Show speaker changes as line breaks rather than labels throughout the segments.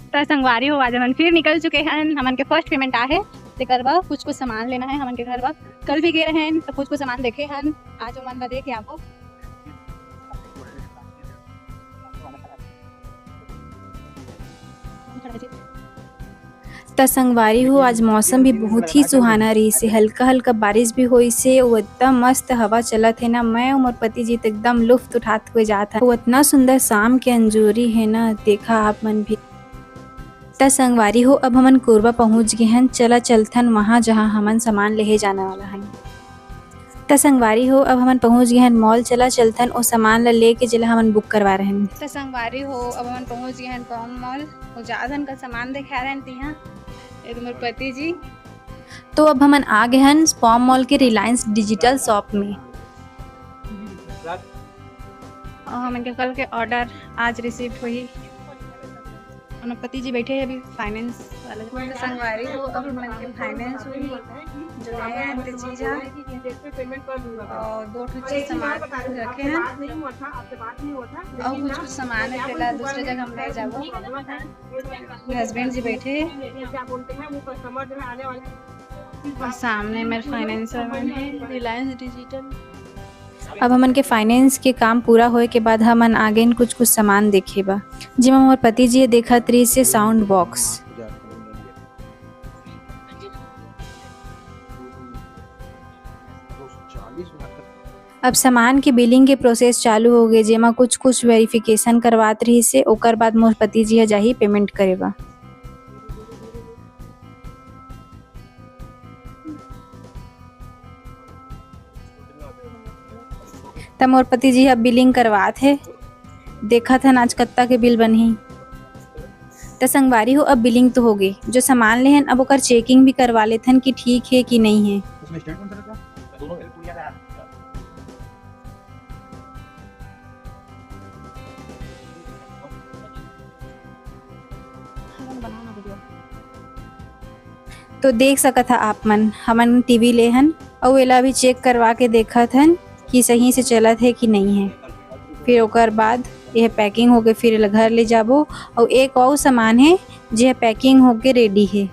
तो संगवारी हो आज हमन फिर निकल चुके हैं। हमन के फर्स्ट पेमेंट आ है तेकर बा कुछ कुछ सामान लेना है हमन के घर बा। कल भी गए रहे तो कुछ कुछ सामान देखे हैं, आज हमन बा देखे आपको।
त संगवारी हो आज मौसम भी बहुत ही सुहाना रही से, हल्का हल्का बारिश भी हुई से, वो एकदम मस्त हवा चलत है ना। मैं और मोर पति जी तो एकदम लुफ्त उठाते हुए जात है। वो इतना सुंदर शाम के अंजोरी है ना, देखा आप मन भी। त संगवारी हो अब हमन कोरबा पहुंच गए हैं, चला चलथन वहाँ जहाँ हमन सामान लेहे जाने वाला है। त संगवारी हो अब हमन पहुंच गए हैं मॉल, चला चलथन और सामान ला लेके जिला हमन बुक करवा रहे हैं।
तो संगवारी हो अब हमन पहुंच गए हैं पॉम मॉल और ज्यादा का सामान दिखा रहे हैं तिहा ये तो मोर पति जी।
तो अब हमन आ गए हैं स्पॉम मॉल के रिलायंस डिजिटल शॉप में।
और हमन के कल के ऑर्डर आज रिसीव हुई। और पति जी बैठे हैं अभी फाइनेंस वाला। तो संगवारी हो अब हमन के फाइनेंस हुई जो है ते चीज है और दो चीज सामान रखे हैं और कुछ कुछ सामान है तेला दूसरे जगह हम ले जाबो। हस्बैंड जी बैठे और सामने मेरे फाइनेंसर मैन है रिलायंस डिजिटल।
अब हमन के फाइनेंस के काम पूरा होए के बाद हमन आगे कुछ कुछ सामान देखे बा, जिमा मोर पति जी देखत रही से साउंड बॉक्स। अब सामान के बिलिंग के प्रोसेस चालू हो गए, जेमा कुछ कुछ वेरिफिकेशन करवात रही से, ओकर बाद मोर पति जी जाही पेमेंट करे बा। त मोर पति जी अब बिलिंग करवात है, देखा था आज कत्ता के बिल बनही। त संगवारी हो अब बिलिंग तो हो गई, जो सामान ले हन अब ओकर चेकिंग भी करवा लेथन कि ठीक है कि नहीं है। तो देख सकत था आप मन हमन टीवी ले हन और एला भी चेक करवा के देखत हन कि सही से चलत है कि नहीं है। फिर ओकर बाद यह पैकिंग हो गए, फिर घर ले जाबो। और एक और सामान है जो पैकिंग होके रेडी है।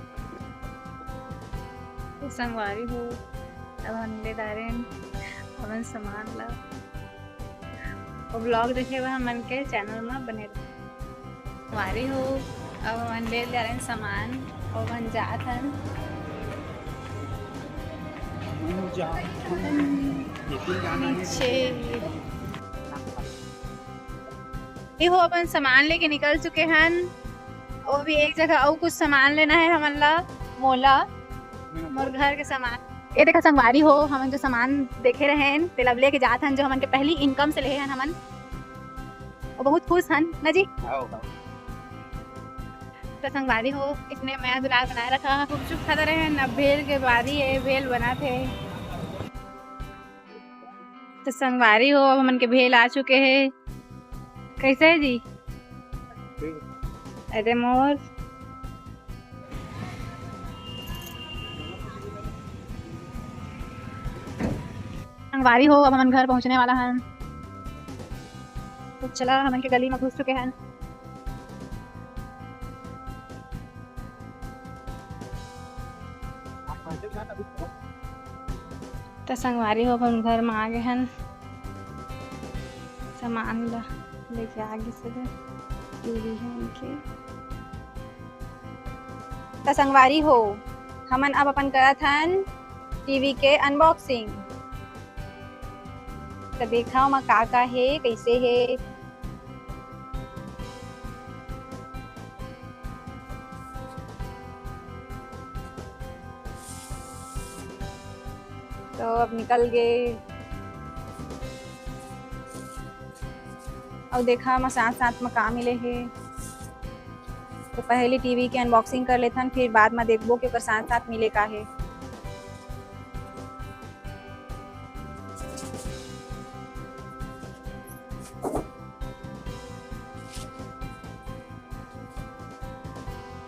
तो संगवारी हो अब हम ले जा रहे हैं हमन सामान ला और ब्लॉग देखे हुए हमन के चैनल में बने रहे। संगवारी हो अब हमन ले जा रहे हैं सामान और हम जात हन ये हो अपन सामान लेके निकल चुके हैं और भी एक जगह और कुछ सामान लेना है हमन ला मोला मोर घर के सामान। ये देखा संगवारी हो हमन जो सामान देखे रहे हैं ते लब लेके जात हन जो हमन के पहली इनकम से ले हन हमन और बहुत खुश हन ना जी। तो संगवारी हो इतने मैं दुलार बनाए रखा गुपचुप खाता रहे हैं अब भेल के बारी है भेल बना थे। तो संगवारी हो अब हमन के भेल आ चुके हैं। कैसे है जी? अरे मोर संगवारी हो अब हमन घर पहुंचने वाला हैं। तो चला हमन के गली में घुस चुके हैं। तो संगवारी हो अपन घर में आ गए हैं सामान ला लेके आगे से टीवी है उनके। तो संगवारी हो हमन अब अपन करत हन टीवी के अनबॉक्सिंग। तो देखा मा का है कैसे है। तो अब निकल गए और देखा मैं साथ साथ में काम मिले है। तो पहले टीवी के अनबॉक्सिंग कर लेथन फिर बाद में देखबो कि साथ साथ मिले का है।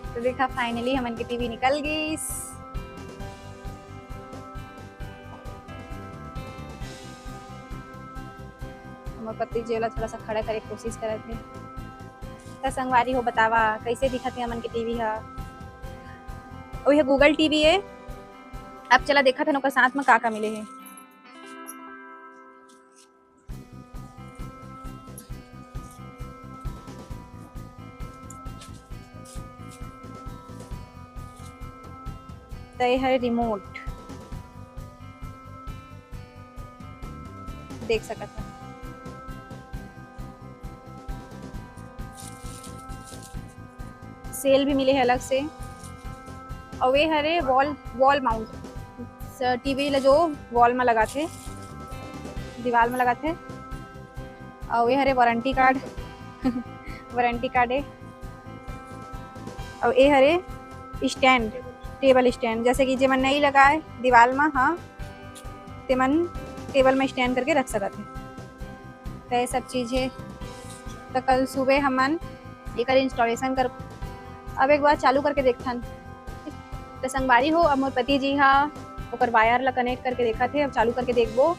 तो देखा फाइनली हमन की टीवी निकल गई। हमारे पति जी वाला थोड़ा सा खड़ा करे कोशिश कर रहे थे।
त संगवारी हो बतावा कैसे दिखत है हमन के टीवी ह। और यह गूगल टीवी है। अब चला देखा था ओकर साथ में का मिले है। तो ये है रिमोट, देख सकत है। सेल भी मिले है अलग से। और वे हरे वॉल माउंट टीवी ला जो वॉल में लगा थे, दीवार में लगा थे। और वे हरे वारंटी कार्ड वारंटी कार्ड है। और ये हरे स्टैंड, टेबल स्टैंड, जैसे कि जेमन नहीं लगाए दीवार में, हाँ तेमन टेबल में स्टैंड करके रख सकत है। तो ये सब चीज़ है। तो कल सुबह हमन एक इंस्टॉलेशन कर, अब एक बार चालू करके देखथन। तो संगवारी हो अब मोर पति जी हाँ ओकर वायर ला कनेक्ट करके देखा थे। अब चालू करके देखबो।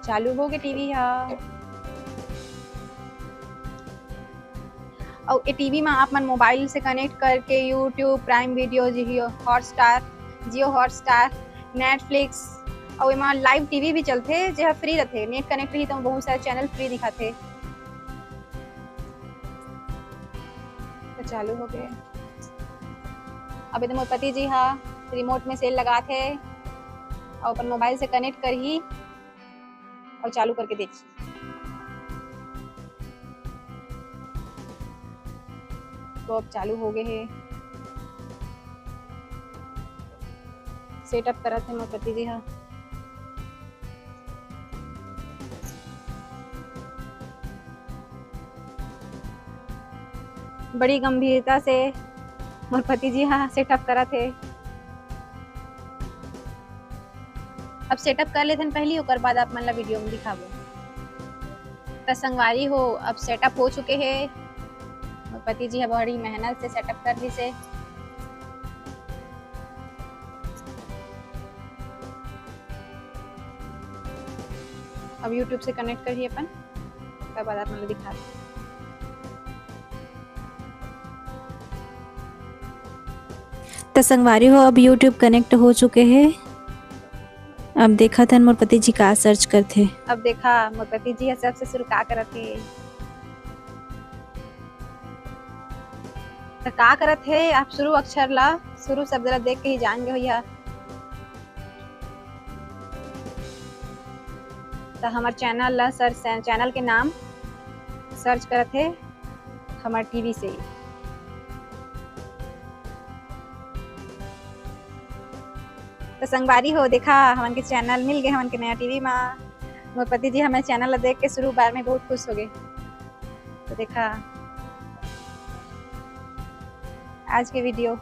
चालू हो गए टीवी हाँ। और ये टीवी में आप मन मोबाइल से कनेक्ट करके यूट्यूब, प्राइम वीडियो, जियो हॉटस्टार, नेटफ्लिक्स और एमा लाइव टीवी भी चलते जो फ्री रहते। नेट कनेक्ट रही तो बहुत सारे चैनल फ्री दिखाते। तो चालू हो गए। अब इधर मोर पति जी हाँ रिमोट में सेल लगा थे और अपन मोबाइल से कनेक्ट कर ही और चालू करके देखिए। तो अब चालू हो गए हैं। सेटअप करा थे मोर पति जी हाँ। बड़ी गंभीरता से मोर पति जी हाँ सेटअप करा थे। अब सेटअप कर लेते पहली, ओकर बाद आप मन ला वीडियो में दिखाबो। तो संगवारी हो अब सेटअप हो चुके हैं। मोर पति जी बड़ी मेहनत से सेटअप कर दी से। अब यूट्यूब से कनेक्ट करिए अपन, उसके बाद आप मन ला दिखा। तो संगवारी हो अब यूट्यूब कनेक्ट हो चुके हैं। अब देखा था मोर पति जी का सर्च करते। अब देखा मोर पति जी सबसे शुरू का करत थे। तो का करत है आप शुरू अक्षर ला, शुरू शब्द ला देख के ही जान गए भैया। तो हमार चैनल ला चैनल के नाम सर्च करत है हमार टीवी से ही। तो संगवारी हो देखा हमन के चैनल मिल गए हमन के नया टीवी में। मोर पति जी हमारे चैनल देख के शुरू बार में बहुत खुश हो गए। तो देखा आज के वीडियो।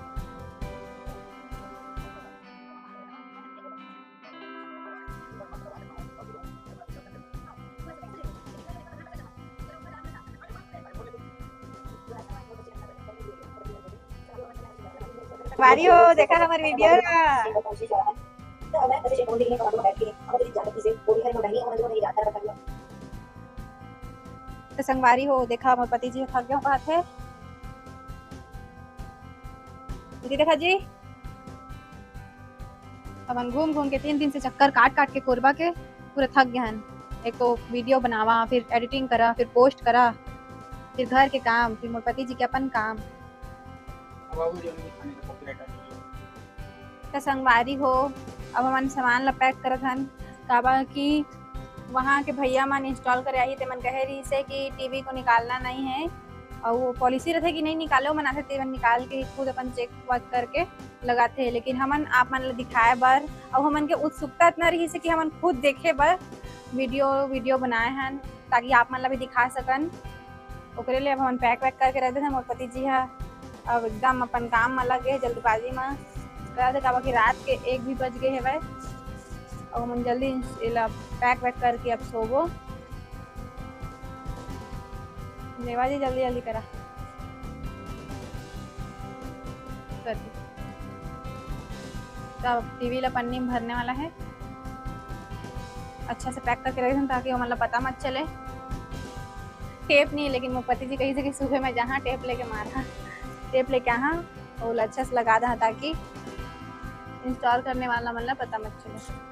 संगवारी हो देखा हमारे वीडियो तो संगवारी हो देखा मोर पति जी थक गए बात है। देखा जी अपन घूम घूम के 3 दिन से चक्कर काट के कोरबा के पूरा थक गए हैं। एक तो वीडियो बनावा, फिर एडिटिंग करा, फिर पोस्ट करा, फिर घर के काम, फिर मोर पति जी के अपन काम। तो संगवारी हो अब हमन सामान ला पैक करत हन। काबा कि वहाँ के भैया मन इंस्टॉल करे आई थे। मन कहे रही से कि टीवी को निकालना नहीं है और वो पॉलिसी रहते कि नहीं निकालो, मन आते थे निकाल के खुद अपन चेक वर्क करके लगाते हैं। लेकिन हमन आप मन ला दिखाए बर और हमन के उत्सुकता इतना रही से कि हमन खुद देखे बर वीडियो बनाए हन ताकि आप मन ला भी दिखा सकन। ओकरे लिए अब हमन पैक वैक करके रहते थे। मोर पति जी हाँ अब एकदम अपन काम में लग गए जल्दबाजी में कहते काबा कि रात के 1 भी बज गए है और हम जल्दी पैक वैक करके अब सोबो। नेवा जी जल्दी जल्दी करा कर दी।
तो टीवी ला पन्नी में भरने वाला है, अच्छा से पैक करके रख दें ताकि वो मतलब पता मत चले। टेप नहीं है लेकिन वो पति जी कहीं से कि सुबह में जहाँ टेप लेके मारा, टेप लेके यहाँ वो अच्छा से लगा था ताकि इंस्टॉल करने वाला मतलब पता मत चले।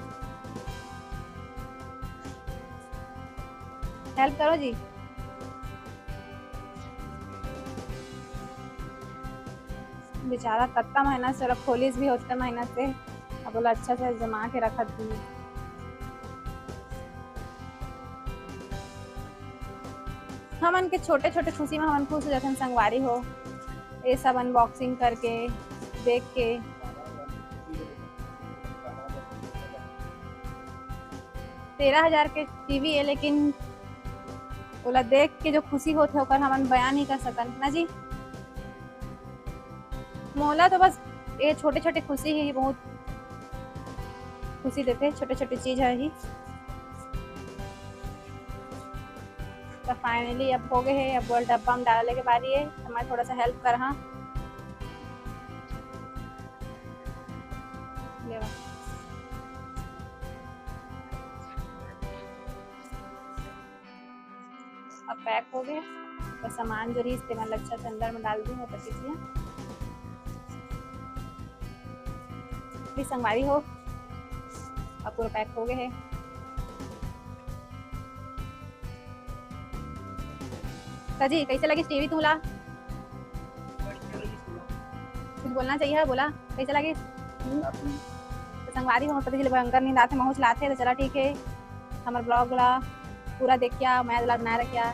हेल्प करो जी। बेचारा कत्ता मेहनत से खोलिस भी होता मेहनत से, अब बोला अच्छा से जमा के रखा थी। हमन के छोटे छोटे खुशी में हमन खुश हो जाते हैं संगवारी हो, ये सब अनबॉक्सिंग करके देख के। $13,000 के टीवी है लेकिन बोला देख के जो खुशी होते होकर हमन बयान नहीं कर सकन ना जी। मोला तो बस ये छोटे छोटे खुशी ही बहुत खुशी देते, छोटे छोटे चीज है ही। तो फाइनली अब हो गए है, अब डब्बा में डालने के बारी है। हमारे थोड़ा सा हेल्प कर। हाँ अब पैक हो गए, तो सामान जो रही इस्तेमाल अच्छा से अंदर में डाल दूँ तो चीज़ें भी संगवारी हो। अब पूरा पैक हो गए है। जी कैसे लगी टीवी तुला? कुछ बोलना चाहिए, बोला कैसे लगी? तो संगवारी हो पता चले भयंकर नींद आते महूच लाते तो चला ठीक है। हमारे ब्लॉग ला पूरा देखिया, मैं बना रखिया।